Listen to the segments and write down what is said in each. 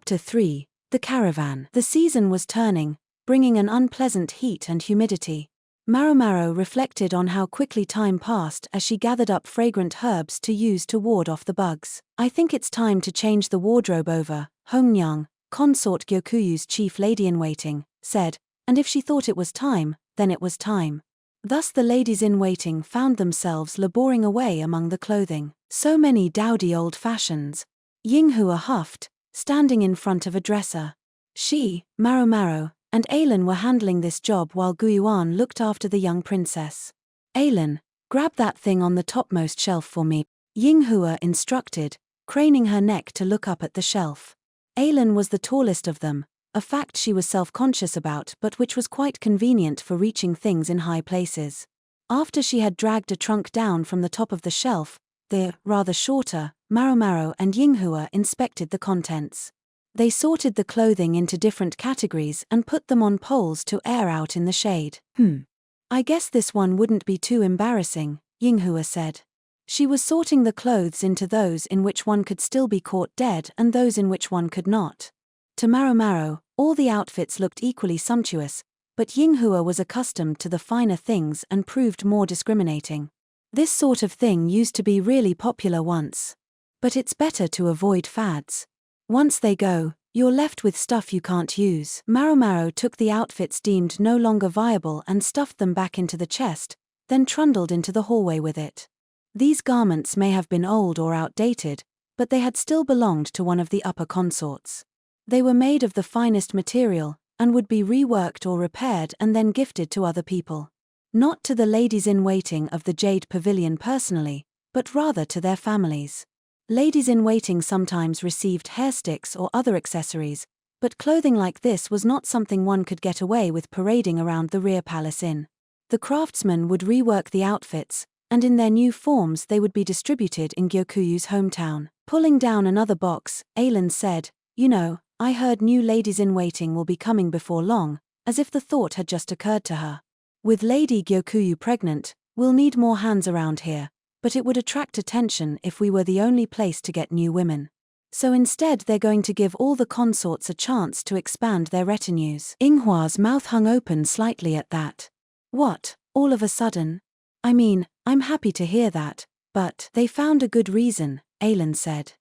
Chapter 3. The Caravan. The season was turning, bringing an unpleasant heat and humidity. Maomao reflected on how quickly time passed as she gathered up fragrant herbs to use to ward off the bugs. I think it's time to change the wardrobe over, hougong, consort Gyokuyu's chief lady-in-waiting, said, and if she thought it was time, then it was time. Thus the ladies-in-waiting found themselves laboring away among the clothing. So many dowdy old fashions. Yinghua huffed, standing in front of a dresser. She, Maomao, and Alan were handling this job while Guiyuan looked after the young princess. Alan, grab that thing on the topmost shelf for me, Yinghua instructed, craning her neck to look up at the shelf. Alan was the tallest of them, a fact she was self-conscious about but which was quite convenient for reaching things in high places. After she had dragged a trunk down from the top of the shelf, the, rather shorter, Maomao and Yinghua inspected the contents. They sorted the clothing into different categories and put them on poles to air out in the shade. I guess this one wouldn't be too embarrassing, Yinghua said. She was sorting the clothes into those in which one could still be caught dead and those in which one could not. To Maomao, all the outfits looked equally sumptuous, but Yinghua was accustomed to the finer things and proved more discriminating. This sort of thing used to be really popular once. But it's better to avoid fads. Once they go, you're left with stuff you can't use. Maomao took the outfits deemed no longer viable and stuffed them back into the chest, then trundled into the hallway with it. These garments may have been old or outdated, but they had still belonged to one of the upper consorts. They were made of the finest material, and would be reworked or repaired and then gifted to other people. Not to the ladies-in-waiting of the Jade Pavilion personally, but rather to their families. Ladies-in-waiting sometimes received hairsticks or other accessories, but clothing like this was not something one could get away with parading around the rear palace in. The craftsmen would rework the outfits, and in their new forms they would be distributed in Gyokuyu's hometown. Pulling down another box, Alan said, "You know, I heard new ladies-in-waiting will be coming before long," as if the thought had just occurred to her. With Lady Gyokuyu pregnant, we'll need more hands around here, but it would attract attention if we were the only place to get new women. So instead they're going to give all the consorts a chance to expand their retinues. Yinghua's mouth hung open slightly at that. What, all of a sudden? I mean, I'm happy to hear that, but they found a good reason, Alan said.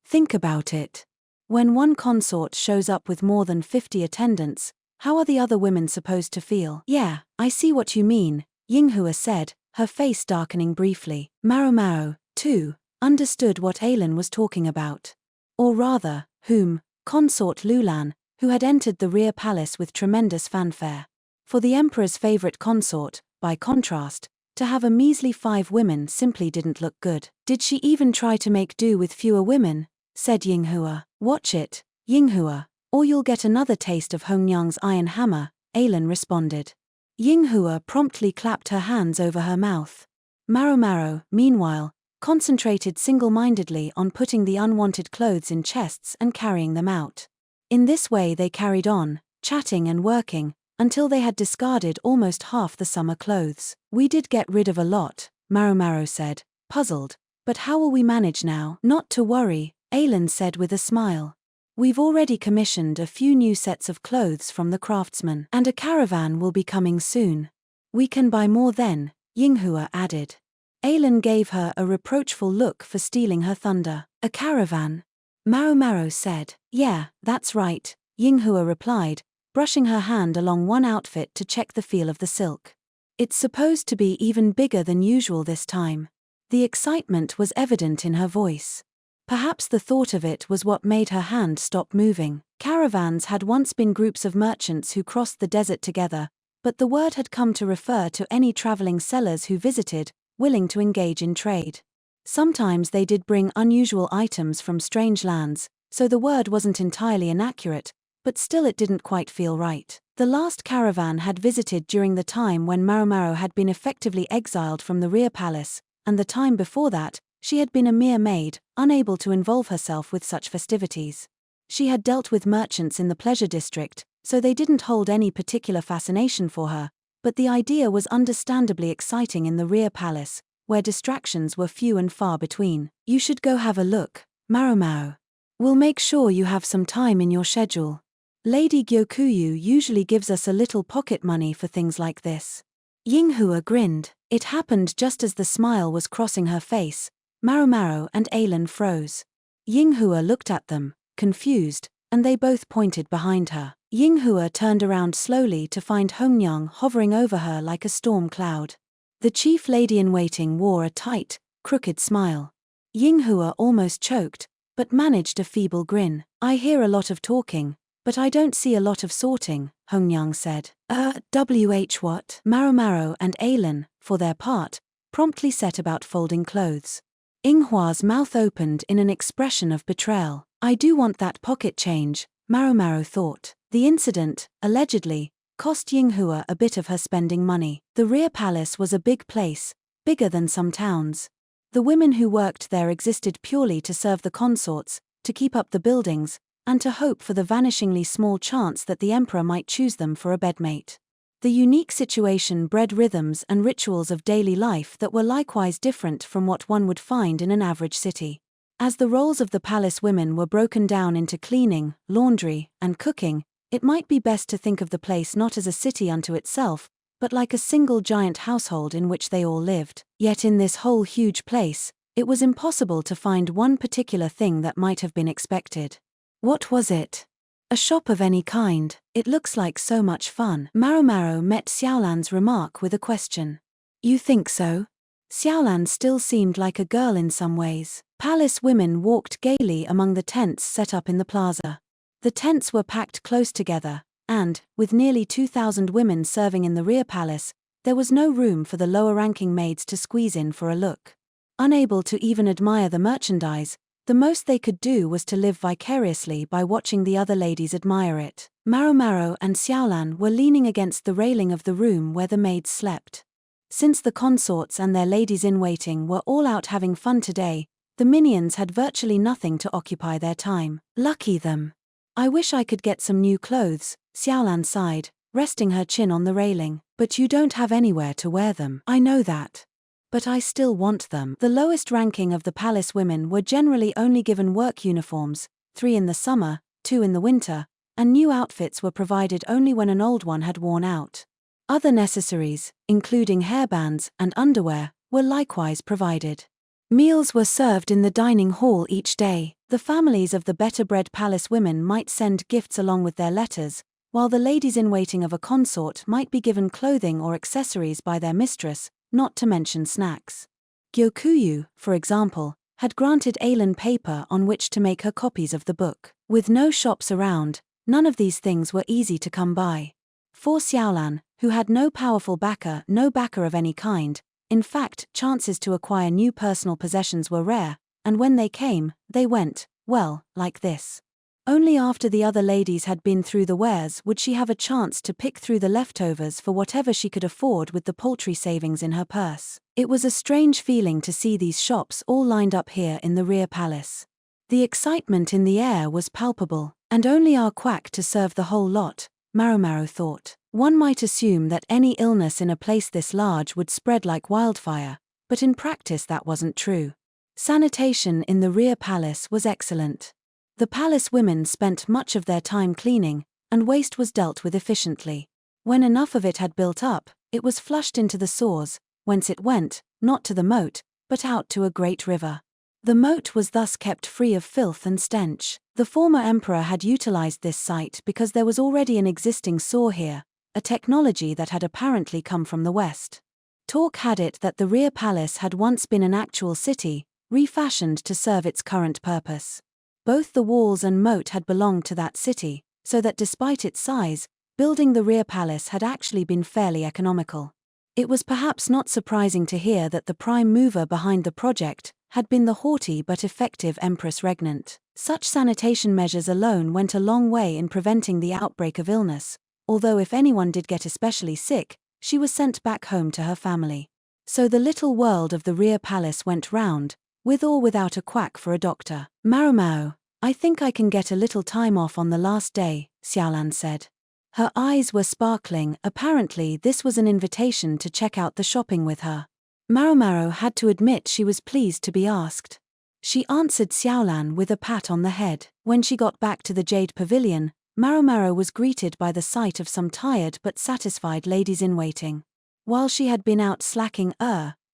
Think about it. When one consort shows up with more than 50 attendants, how are the other women supposed to feel? Yeah, I see what you mean, Yinghua said, her face darkening briefly. Maomao, too, understood what Alan was talking about. Or rather, whom, consort Lulan, who had entered the rear palace with tremendous fanfare. For the emperor's favorite consort, by contrast, to have a measly 5 women simply didn't look good. Did she even try to make do with fewer women? Said Yinghua. Watch it, Yinghua, or you'll get another taste of Hongyang's iron hammer, Alan responded. Yinghua promptly clapped her hands over her mouth. Maomao, meanwhile, concentrated single-mindedly on putting the unwanted clothes in chests and carrying them out. In this way they carried on, chatting and working, until they had discarded almost half the summer clothes. We did get rid of a lot, Maomao said, puzzled, but how will we manage now? Not to worry, Alan said with a smile. We've already commissioned a few new sets of clothes from the craftsmen, and a caravan will be coming soon. We can buy more then, Yinghua added. Alan gave her a reproachful look for stealing her thunder. A caravan? Maomao said. Yeah, that's right, Yinghua replied, brushing her hand along one outfit to check the feel of the silk. It's supposed to be even bigger than usual this time. The excitement was evident in her voice. Perhaps the thought of it was what made her hand stop moving. Caravans had once been groups of merchants who crossed the desert together, but the word had come to refer to any traveling sellers who visited, willing to engage in trade. Sometimes they did bring unusual items from strange lands, so the word wasn't entirely inaccurate, but still it didn't quite feel right. The last caravan had visited during the time when Maomao had been effectively exiled from the rear palace, and the time before that, she had been a mere maid, unable to involve herself with such festivities. She had dealt with merchants in the pleasure district, so they didn't hold any particular fascination for her, but the idea was understandably exciting in the rear palace, where distractions were few and far between. You should go have a look, Maomao. We'll make sure you have some time in your schedule. Lady Gyokuyu usually gives us a little pocket money for things like this. Yinghua grinned. It happened just as the smile was crossing her face. Maomao and Alan froze. Yinghua looked at them, confused, and they both pointed behind her. Yinghua turned around slowly to find Hongyang hovering over her like a storm cloud. The chief lady-in-waiting wore a tight, crooked smile. Yinghua almost choked, but managed a feeble grin. I hear a lot of talking, but I don't see a lot of sorting, Hongyang said. What? Maomao and Alan, for their part, promptly set about folding clothes. Yinghua's mouth opened in an expression of betrayal. I do want that pocket change, Maomao thought. The incident, allegedly, cost Yinghua a bit of her spending money. The rear palace was a big place, bigger than some towns. The women who worked there existed purely to serve the consorts, to keep up the buildings, and to hope for the vanishingly small chance that the emperor might choose them for a bedmate. The unique situation bred rhythms and rituals of daily life that were likewise different from what one would find in an average city. As the roles of the palace women were broken down into cleaning, laundry, and cooking, it might be best to think of the place not as a city unto itself, but like a single giant household in which they all lived. Yet in this whole huge place, it was impossible to find one particular thing that might have been expected. What was it? A shop of any kind. It looks like so much fun. Maomao met Xiaolan's remark with a question. You think so? Xiaolan still seemed like a girl in some ways. Palace women walked gaily among the tents set up in the plaza. The tents were packed close together, and, with nearly 2,000 women serving in the rear palace, there was no room for the lower-ranking maids to squeeze in for a look. Unable to even admire the merchandise, the most they could do was to live vicariously by watching the other ladies admire it. Maomao and Xiaolan were leaning against the railing of the room where the maids slept. Since the consorts and their ladies-in-waiting were all out having fun today, the minions had virtually nothing to occupy their time. Lucky them. I wish I could get some new clothes, Xiaolan sighed, resting her chin on the railing. But you don't have anywhere to wear them. I know that. But I still want them. The lowest ranking of the palace women were generally only given work uniforms, 3 in the summer, 2 in the winter, and new outfits were provided only when an old one had worn out. Other necessaries, including hairbands and underwear, were likewise provided. Meals were served in the dining hall each day. The families of the better-bred palace women might send gifts along with their letters, while the ladies-in-waiting of a consort might be given clothing or accessories by their mistress, not to mention snacks. Gyokuyu, for example, had granted Alan paper on which to make her copies of the book. With no shops around, none of these things were easy to come by. For Xiaolan, who had no powerful backer, no backer of any kind, in fact, chances to acquire new personal possessions were rare, and when they came, they went, well, like this. Only after the other ladies had been through the wares would she have a chance to pick through the leftovers for whatever she could afford with the paltry savings in her purse. It was a strange feeling to see these shops all lined up here in the rear palace. The excitement in the air was palpable, and only our quack to serve the whole lot, Maomao thought. One might assume that any illness in a place this large would spread like wildfire, but in practice that wasn't true. Sanitation in the rear palace was excellent. The palace women spent much of their time cleaning, and waste was dealt with efficiently. When enough of it had built up, it was flushed into the source, whence it went, not to the moat, but out to a great river. The moat was thus kept free of filth and stench. The former emperor had utilized this site because there was already an existing saw here, a technology that had apparently come from the west. Talk had it that the rear palace had once been an actual city, refashioned to serve its current purpose. Both the walls and moat had belonged to that city, so that despite its size, building the rear palace had actually been fairly economical. It was perhaps not surprising to hear that the prime mover behind the project had been the haughty but effective Empress Regnant. Such sanitation measures alone went a long way in preventing the outbreak of illness, although if anyone did get especially sick, she was sent back home to her family. So the little world of the rear palace went round, with or without a quack for a doctor. Maomao, I think I can get a little time off on the last day, Xiaolan said. Her eyes were sparkling. Apparently this was an invitation to check out the shopping with her. Maomao had to admit she was pleased to be asked. she answered Xiaolan with a pat on the head. When she got back to the Jade Pavilion, Maomao was greeted by the sight of some tired but satisfied ladies-in-waiting. While she had been out slacking,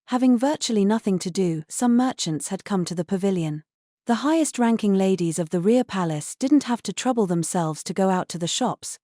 having virtually nothing to do, some merchants had come to the pavilion. The highest-ranking ladies of the rear palace didn't have to trouble themselves to go out to the shops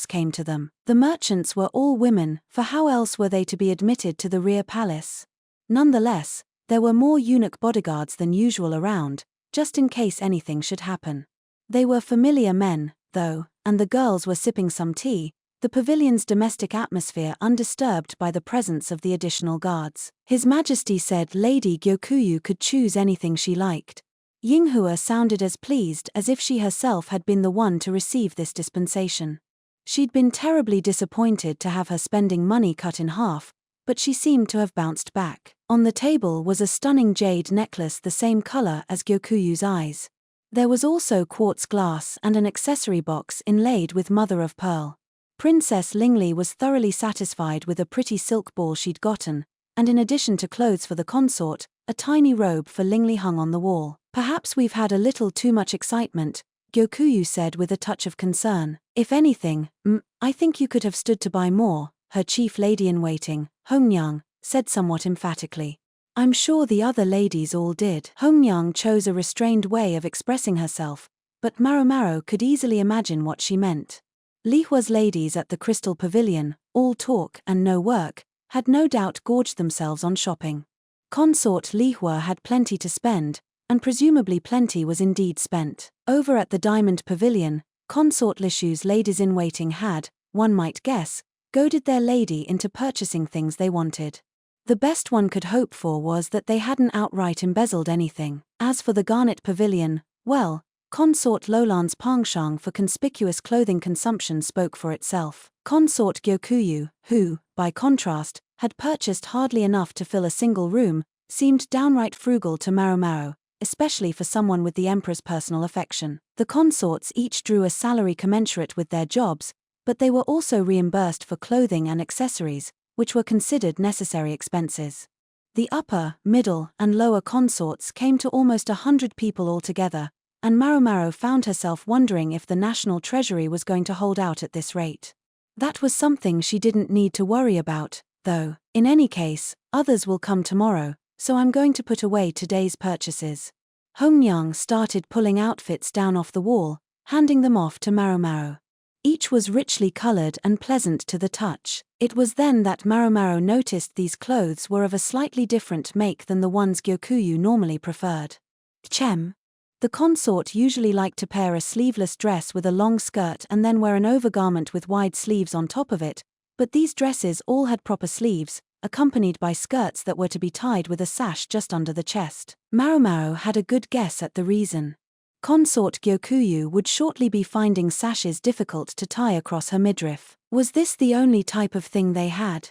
came to them. The merchants were all women, for how else were they to be admitted to the rear palace? Nonetheless, there were more eunuch bodyguards than usual around, just in case anything should happen. They were familiar men, though, and the girls were sipping some tea, the pavilion's domestic atmosphere undisturbed by the presence of the additional guards. His Majesty said Lady Gyokuyu could choose anything she liked. Yinghua sounded as pleased as if she herself had been the one to receive this dispensation. She'd been terribly disappointed to have her spending money cut in half, but she seemed to have bounced back. On the table was a stunning jade necklace the same color as Gyokuyu's eyes. There was also quartz glass and an accessory box inlaid with mother-of-pearl. Princess Lingli was thoroughly satisfied with a pretty silk ball she'd gotten, and in addition to clothes for the consort, a tiny robe for Lingli hung on the wall. Perhaps we've had a little too much excitement, Gyokuyu said with a touch of concern. If anything, I think you could have stood to buy more, her chief lady-in-waiting, Hongyang, said somewhat emphatically. I'm sure the other ladies all did. Hongyang chose a restrained way of expressing herself, but Maomao could easily imagine what she meant. Lihua's ladies at the Crystal Pavilion, all talk and no work, had no doubt gorged themselves on shopping. Consort Lihua had plenty to spend, and presumably plenty was indeed spent. Over at the Diamond Pavilion, Consort Lishu's ladies-in-waiting had, one might guess, goaded their lady into purchasing things they wanted. The best one could hope for was that they hadn't outright embezzled anything. As for the Garnet Pavilion, well, Consort Lolan's penchant for conspicuous clothing consumption spoke for itself. Consort Gyokuyu, who, by contrast, had purchased hardly enough to fill a single room, seemed downright frugal to Maomao, especially for someone with the emperor's personal affection. The consorts each drew a salary commensurate with their jobs, but they were also reimbursed for clothing and accessories, which were considered necessary expenses. The upper, middle, and lower consorts came to almost 100 people altogether, and Maomao found herself wondering if the national treasury was going to hold out at this rate. That was something she didn't need to worry about, though. In any case, others will come tomorrow, so I'm going to put away today's purchases. Hongyang started pulling outfits down off the wall, handing them off to Maomao. Each was richly colored and pleasant to the touch. It was then that Maomao noticed these clothes were of a slightly different make than the ones Gyokuyu normally preferred. Chem. The consort usually liked to pair a sleeveless dress with a long skirt and then wear an overgarment with wide sleeves on top of it, but these dresses all had proper sleeves, accompanied by skirts that were to be tied with a sash just under the chest. Maomao had a good guess at the reason. Consort Gyokuyu would shortly be finding sashes difficult to tie across her midriff. Was this the only type of thing they had?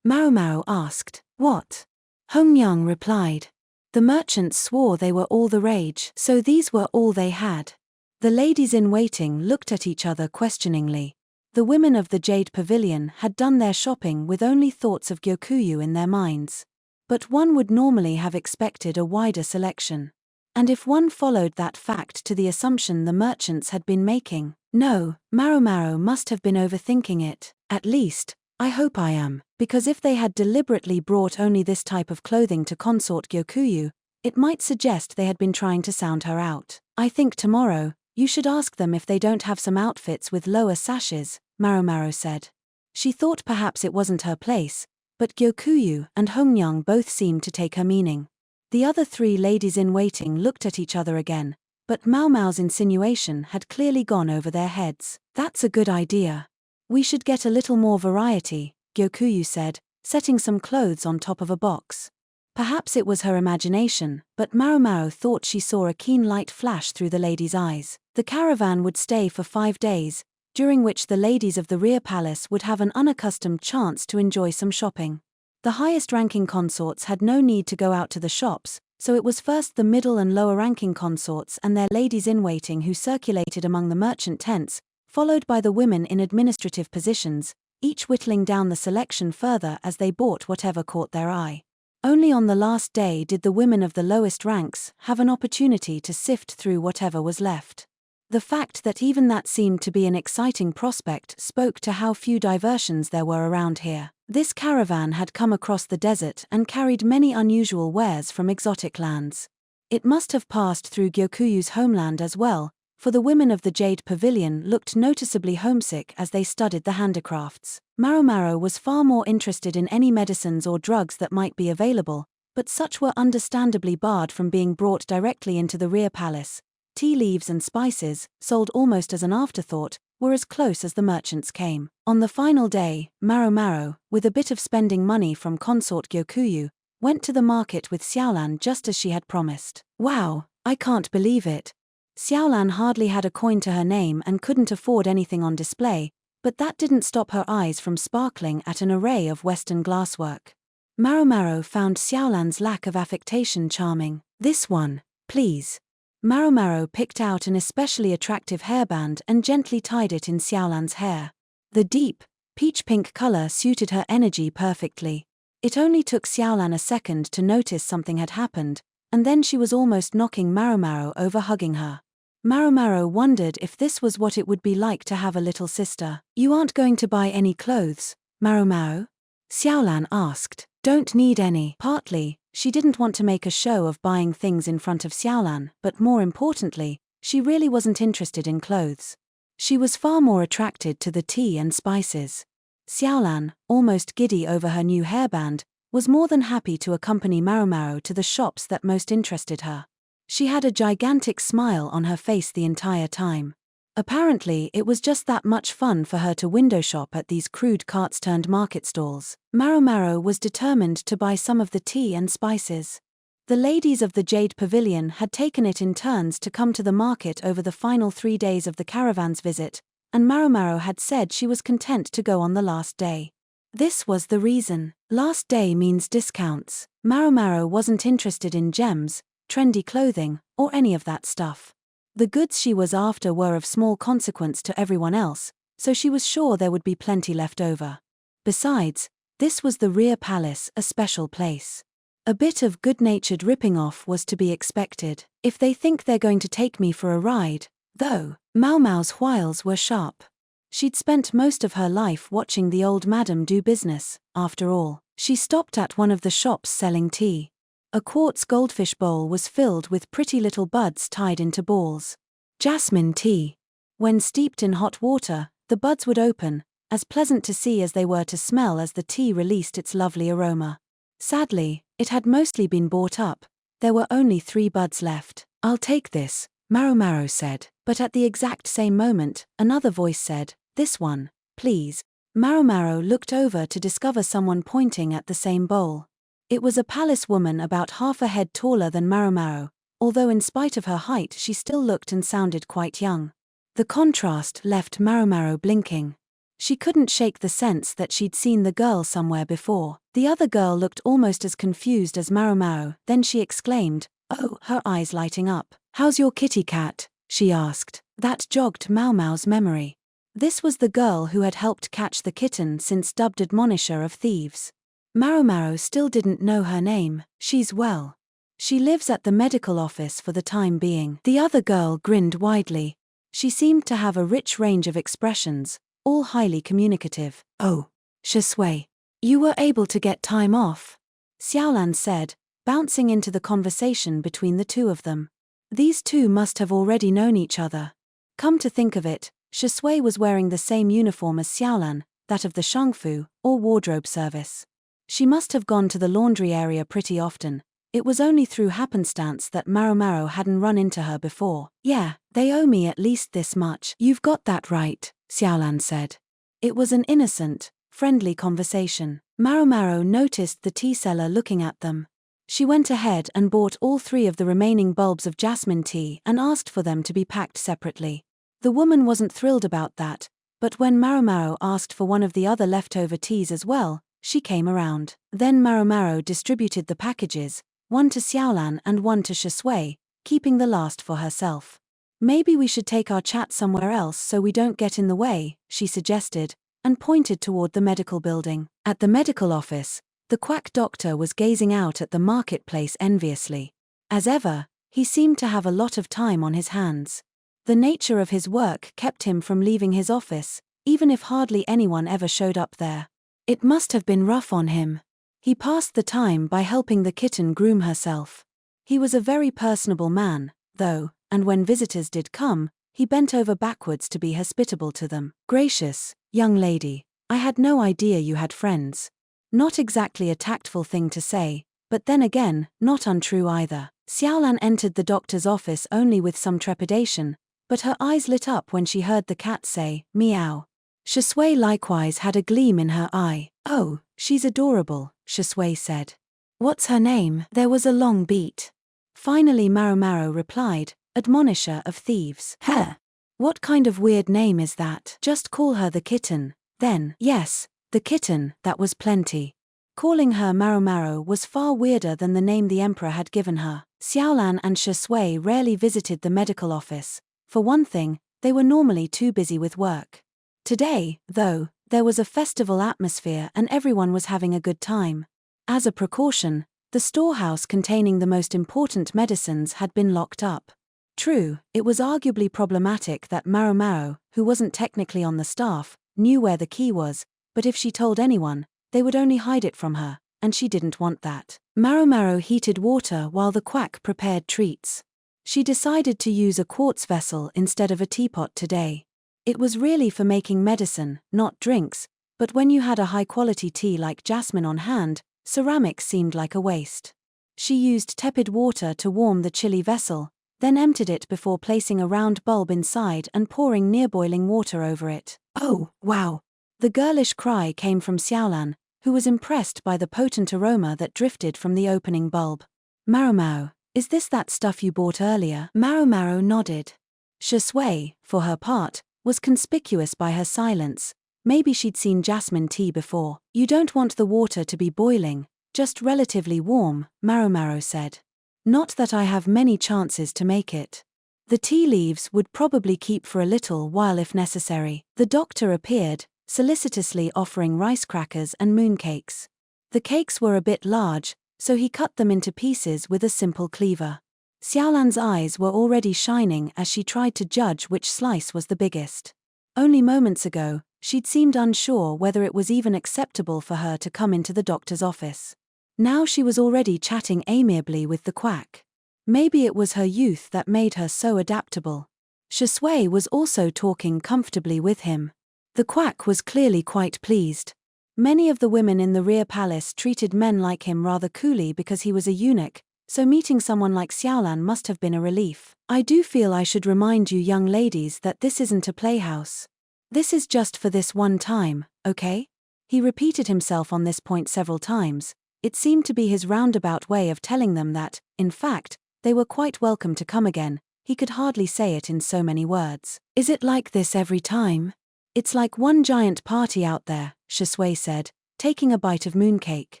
Maomao asked. What? Hongyang replied. The merchants swore they were all the rage, so these were all they had. The ladies-in-waiting looked at each other questioningly. The women of the Jade Pavilion had done their shopping with only thoughts of Gyokuyu in their minds. But one would normally have expected a wider selection. And if one followed that fact to the assumption the merchants had been making, no, Maomao must have been overthinking it. At least, I hope I am, because if they had deliberately brought only this type of clothing to consort Gyokuyu, it might suggest they had been trying to sound her out. I think tomorrow, you should ask them if they don't have some outfits with lower sashes, Maomao said. She thought perhaps it wasn't her place, but Gyokuyu and Hongyang both seemed to take her meaning. The other three ladies-in-waiting looked at each other again, but Maomao's insinuation had clearly gone over their heads. That's a good idea. We should get a little more variety, Gyokuyu said, setting some clothes on top of a box. Perhaps it was her imagination, but Maomao thought she saw a keen light flash through the lady's eyes. The caravan would stay for 5 days, during which the ladies of the rear palace would have an unaccustomed chance to enjoy some shopping. The highest-ranking consorts had no need to go out to the shops, so it was first the middle and lower-ranking consorts and their ladies-in-waiting who circulated among the merchant tents, followed by the women in administrative positions, each whittling down the selection further as they bought whatever caught their eye. Only on the last day did the women of the lowest ranks have an opportunity to sift through whatever was left. The fact that even that seemed to be an exciting prospect spoke to how few diversions there were around here. This caravan had come across the desert and carried many unusual wares from exotic lands. It must have passed through Gyokuyu's homeland as well, for the women of the Jade Pavilion looked noticeably homesick as they studied the handicrafts. Maomao was far more interested in any medicines or drugs that might be available, but such were understandably barred from being brought directly into the rear palace. Tea leaves and spices, sold almost as an afterthought, were as close as the merchants came. On the final day, Maomao, with a bit of spending money from consort Gyokuyu, went to the market with Xiaolan just as she had promised. Wow, I can't believe it. Xiaolan hardly had a coin to her name and couldn't afford anything on display, but that didn't stop her eyes from sparkling at an array of Western glasswork. Maomao found Xiaolan's lack of affectation charming. This one, please. Maomao picked out an especially attractive hairband and gently tied it in Xiaolan's hair. The deep, peach-pink color suited her energy perfectly. It only took Xiaolan a second to notice something had happened, and then she was almost knocking Maomao over, hugging her. Maomao wondered if this was what it would be like to have a little sister. "You aren't going to buy any clothes, Maomao?" Xiaolan asked. "Don't need any." Partly, she didn't want to make a show of buying things in front of Xiaolan, but more importantly, she really wasn't interested in clothes. She was far more attracted to the tea and spices. Xiaolan, almost giddy over her new hairband, was more than happy to accompany Maomao to the shops that most interested her. She had a gigantic smile on her face the entire time. Apparently, it was just that much fun for her to window shop at these crude carts-turned-market stalls. Maomao was determined to buy some of the tea and spices. The ladies of the Jade Pavilion had taken it in turns to come to the market over the final 3 days of the caravan's visit, and Maomao had said she was content to go on the last day. This was the reason. Last day means discounts. Maomao wasn't interested in gems, trendy clothing, or any of that stuff. The goods she was after were of small consequence to everyone else, so she was sure there would be plenty left over. Besides, this was the rear palace, a special place. A bit of good-natured ripping off was to be expected. "If they think they're going to take me for a ride," though, Maomao's wiles were sharp. She'd spent most of her life watching the old madam do business, after all. She stopped at one of the shops selling tea. A quartz goldfish bowl was filled with pretty little buds tied into balls. Jasmine tea. When steeped in hot water, the buds would open, as pleasant to see as they were to smell as the tea released its lovely aroma. Sadly, it had mostly been bought up. There were only 3 buds left. "I'll take this," Maomao said. But at the exact same moment, another voice said, "This one, please." Maomao looked over to discover someone pointing at the same bowl. It was a palace woman about half a head taller than Maomao, although in spite of her height she still looked and sounded quite young. The contrast left Maomao blinking. She couldn't shake the sense that she'd seen the girl somewhere before. The other girl looked almost as confused as Maomao, then she exclaimed, "Oh," her eyes lighting up. "How's your kitty cat?" she asked. That jogged Maomao's memory. This was the girl who had helped catch the kitten since dubbed admonisher of thieves. Maomao still didn't know her name. "She's well. She lives at the medical office for the time being." The other girl grinned widely. She seemed to have a rich range of expressions, all highly communicative. "Oh, Shisui. You were able to get time off?" Xiaolan said, bouncing into the conversation between the two of them. These two must have already known each other. Come to think of it, Shisui was wearing the same uniform as Xiaolan, that of the Shangfu, or wardrobe service. She must have gone to the laundry area pretty often. It was only through happenstance that Maomao hadn't run into her before. "Yeah, they owe me at least this much." "You've got that right," Xiaolan said. It was an innocent, friendly conversation. Maomao noticed the tea seller looking at them. She went ahead and bought all 3 of the remaining bulbs of jasmine tea and asked for them to be packed separately. The woman wasn't thrilled about that, but when Maomao asked for one of the other leftover teas as well, she came around. Then Maomao distributed the packages, one to Xiaolan and one to Shisui, keeping the last for herself. "Maybe we should take our chat somewhere else so we don't get in the way," she suggested, and pointed toward the medical building. At the medical office, The quack doctor was gazing out at the marketplace enviously. As ever, he seemed to have a lot of time on his hands. The nature of his work kept him from leaving his office, even if hardly anyone ever showed up there. It must have been rough on him. He passed the time by helping the kitten groom herself. He was a very personable man, though, and when visitors did come, he bent over backwards to be hospitable to them. "Gracious, young lady, I had no idea you had friends." Not exactly a tactful thing to say, but then again, not untrue either. Xiaolan entered the doctor's office only with some trepidation, but her eyes lit up when she heard the cat say, "Meow." Shisui likewise had a gleam in her eye. "Oh, she's adorable," Shisui said. "What's her name?" There was a long beat. Finally Maomao replied, "Admonisher of thieves." "Heh. What kind of weird name is that?" "Just call her the kitten, then." "Yes, the kitten, that was plenty." Calling her Maomao was far weirder than the name the emperor had given her. Xiaolan and Shisui rarely visited the medical office. For one thing, they were normally too busy with work. Today, though, there was a festival atmosphere and everyone was having a good time. As a precaution, the storehouse containing the most important medicines had been locked up. True, it was arguably problematic that Maomao, who wasn't technically on the staff, knew where the key was, but if she told anyone, they would only hide it from her, and she didn't want that. Maomao heated water while the quack prepared treats. She decided to use a quartz vessel instead of a teapot today. It was really for making medicine, not drinks, but when you had a high-quality tea like jasmine on hand, ceramics seemed like a waste. She used tepid water to warm the chilly vessel, then emptied it before placing a round bulb inside and pouring near-boiling water over it. "Oh, wow!" The girlish cry came from Xiaolan, who was impressed by the potent aroma that drifted from the opening bulb. "Maomao, is this that stuff you bought earlier?" Maomao nodded. Shisui, for her part, was conspicuous by her silence. Maybe she'd seen jasmine tea before. "You don't want the water to be boiling, just relatively warm," Maomao said. "Not that I have many chances to make it. The tea leaves would probably keep for a little while if necessary." The doctor appeared, solicitously offering rice crackers and mooncakes. The cakes were a bit large, so he cut them into pieces with a simple cleaver. Xiaolan's eyes were already shining as she tried to judge which slice was the biggest. Only moments ago, she'd seemed unsure whether it was even acceptable for her to come into the doctor's office. Now she was already chatting amiably with the quack. Maybe it was her youth that made her so adaptable. Shisui was also talking comfortably with him. The quack was clearly quite pleased. Many of the women in the rear palace treated men like him rather coolly because he was a eunuch, so meeting someone like Xiaolan must have been a relief. "I do feel I should remind you young ladies that this isn't a playhouse. This is just for this one time, okay?" He repeated himself on this point several times. It seemed to be his roundabout way of telling them that, in fact, they were quite welcome to come again. He could hardly say it in so many words. "Is it like this every time?" "It's like one giant party out there," Shisui said, taking a bite of mooncake.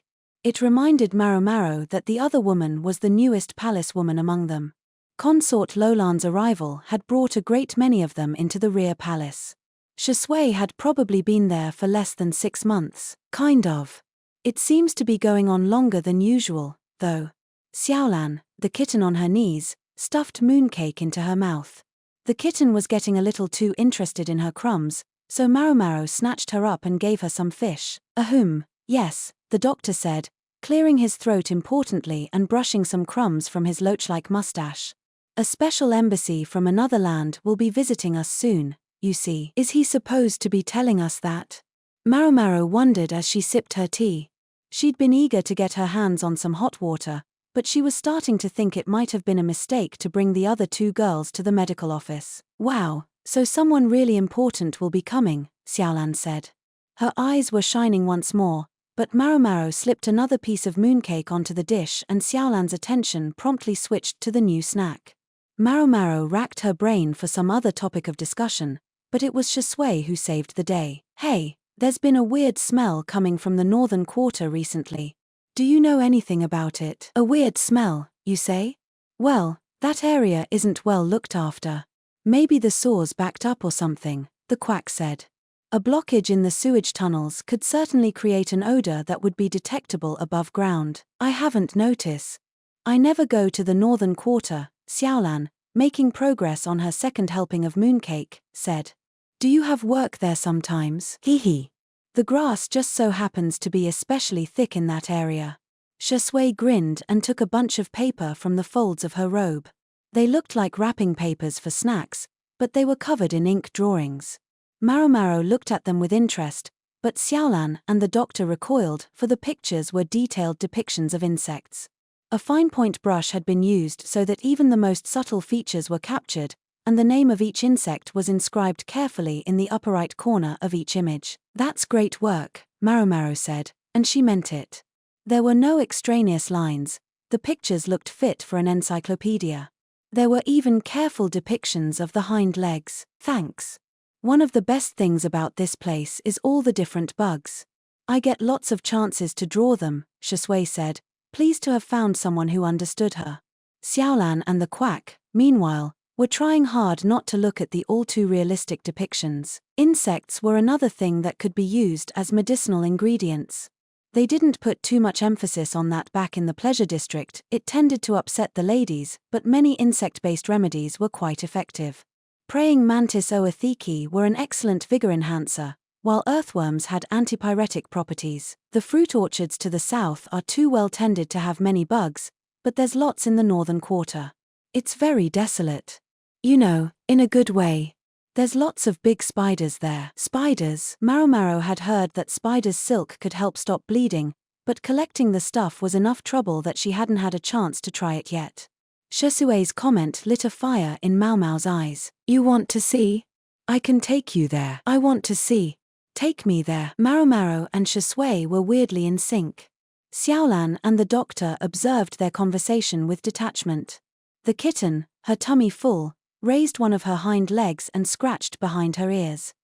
It reminded Maomao that the other woman was the newest palace woman among them. Consort Lolan's arrival had brought a great many of them into the rear palace. Shisui had probably been there for less than 6 months. Kind of. It seems to be going on longer than usual, though. Xiaolan, the kitten on her knees, stuffed mooncake into her mouth. The kitten was getting a little too interested in her crumbs, so Maomao snatched her up and gave her some fish. "Ahem, yes," the doctor said, clearing his throat importantly and brushing some crumbs from his loach-like mustache. "A special embassy from another land will be visiting us soon, you see." "Is he supposed to be telling us that?" Maomao wondered as she sipped her tea. She'd been eager to get her hands on some hot water, but she was starting to think it might have been a mistake to bring the other 2 girls to the medical office. "Wow, so someone really important will be coming," Xiaolan said. Her eyes were shining once more, but Maomao slipped another piece of mooncake onto the dish and Xiaolan's attention promptly switched to the new snack. Maomao racked her brain for some other topic of discussion, but it was Shisui who saved the day. "Hey, there's been a weird smell coming from the northern quarter recently. Do you know anything about it?" "A weird smell, you say? Well, that area isn't well looked after. Maybe the sore's backed up or something," the quack said. A blockage in the sewage tunnels could certainly create an odor that would be detectable above ground. I haven't noticed. I never go to the northern quarter, Xiaolan, making progress on her second helping of mooncake, said. Do you have work there sometimes? Hee. The grass just so happens to be especially thick in that area. Shui grinned and took a bunch of paper from the folds of her robe. They looked like wrapping papers for snacks, but they were covered in ink drawings. Maomao looked at them with interest, but Xiaolan and the doctor recoiled, for the pictures were detailed depictions of insects. A fine-point brush had been used so that even the most subtle features were captured, and the name of each insect was inscribed carefully in the upper right corner of each image. That's great work, Maomao said, and she meant it. There were no extraneous lines, the pictures looked fit for an encyclopedia. There were even careful depictions of the hind legs. Thanks. One of the best things about this place is all the different bugs. I get lots of chances to draw them, Shui said, pleased to have found someone who understood her. Xiaolan and the quack, meanwhile, were trying hard not to look at the all-too-realistic depictions. Insects were another thing that could be used as medicinal ingredients. They didn't put too much emphasis on that back in the pleasure district, it tended to upset the ladies, but many insect-based remedies were quite effective. Praying mantis ootheki were an excellent vigor enhancer, while earthworms had antipyretic properties. The fruit orchards to the south are too well tended to have many bugs, but there's lots in the northern quarter. It's very desolate. You know, in a good way. There's lots of big spiders there. Spiders? Maomao had heard that spiders' silk could help stop bleeding, but collecting the stuff was enough trouble that she hadn't had a chance to try it yet. Shui's comment lit a fire in Maomao's eyes. You want to see? I can take you there. I want to see. Take me there. Maomao and Shui were weirdly in sync. Xiaolan and the doctor observed their conversation with detachment. The kitten, her tummy full, raised one of her hind legs and scratched behind her ears.